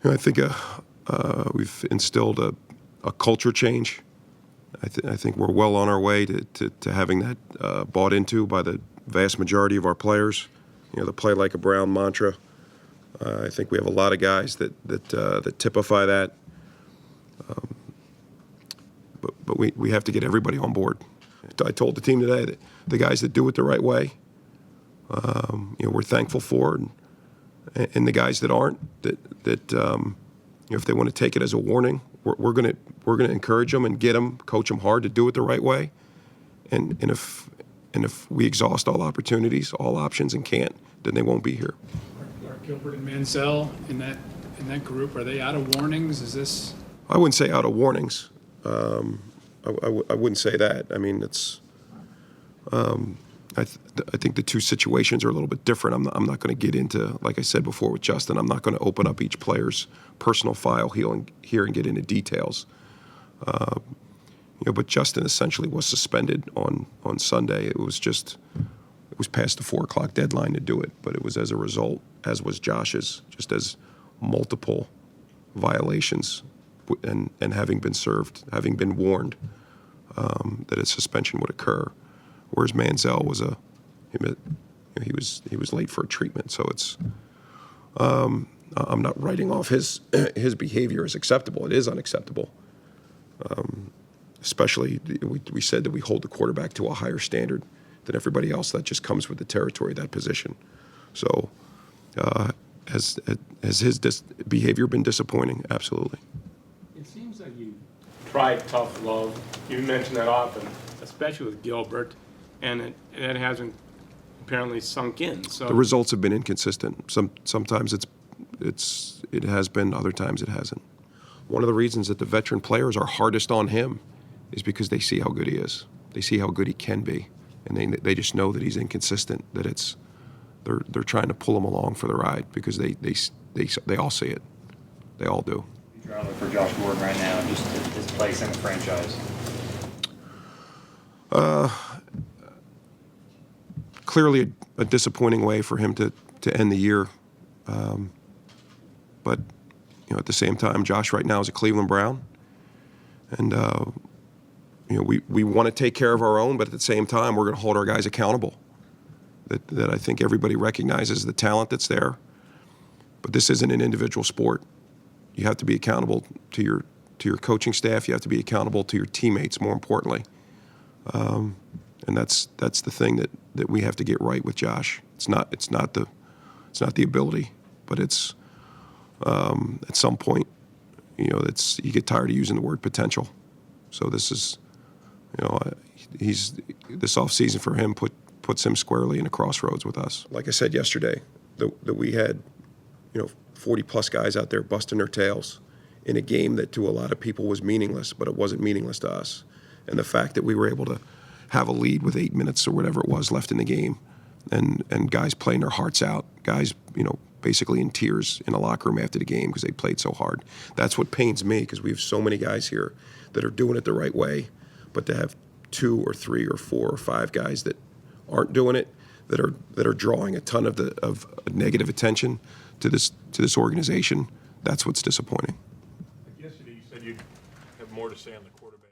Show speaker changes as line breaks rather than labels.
I think we've instilled a culture change. I think we're well on our way to having that bought into by the vast majority of our players. The play like a Brown mantra. I think we have a lot of guys that typify that. But we have to get everybody on board. I told the team today that the guys that do it the right way, we're thankful for, and the guys that aren't, if they want to take it as a warning, we're going to encourage them and get them, coach them hard to do it the right way. And if we exhaust all opportunities, all options, and can't, then they won't be here.
Are Gilbert and Manziel in that group? Are they out of warnings? Is this?
I wouldn't say out of warnings. I wouldn't say that. I mean, it's. I think the two situations are a little bit different. I'm not going to get into, like I said before with Justin, I'm not going to open up each player's personal file here and get into details. But Justin essentially was suspended on Sunday. It was past the 4 o'clock deadline to do it, but it was as a result, as was Josh's, just as multiple violations and having been served, having been warned that a suspension would occur. Whereas Manziel he was late for a treatment, so it's I'm not writing off his behavior as acceptable. It is unacceptable. Especially we said that we hold the quarterback to a higher standard than everybody else. That just comes with the territory of that position. So has his behavior been disappointing? Absolutely.
It seems like you tried tough love. You mentioned that often, especially with Gilbert, and it hasn't apparently sunk in. So
the results have been inconsistent. Sometimes it has been, other times it hasn't. One of the reasons that the veteran players are hardest on him is because they see how good he is. They see how good he can be, and they just know that he's inconsistent. That they're trying to pull him along for the ride because they all see it. They all do.
You're trying to look for Josh Gordon right now, just his place in the franchise.
Clearly a disappointing way for him to end the year, but at the same time, Josh right now is a Cleveland Brown, and we want to take care of our own, but at the same time, we're going to hold our guys accountable. That I think everybody recognizes the talent that's there, but this isn't an individual sport. You have to be accountable to your coaching staff. You have to be accountable to your teammates. More importantly, and that's the thing that we have to get right with Josh. It's not the ability, but it's at some point, you get tired of using the word potential. So this is, this offseason for him puts him squarely in a crossroads with us. Like I said yesterday, that we had 40-plus guys out there busting their tails in a game that to a lot of people was meaningless, but it wasn't meaningless to us. And the fact that we were able to have a lead with 8 minutes or whatever it was left in the game, and guys playing their hearts out, guys, basically in tears in a locker room after the game because they played so hard. That's what pains me, because we have so many guys here that are doing it the right way, but to have 2 or 3 or 4 or 5 guys that aren't doing it, that are drawing a ton of negative attention to this organization, that's what's disappointing.
Yesterday you said you'd have more to say on the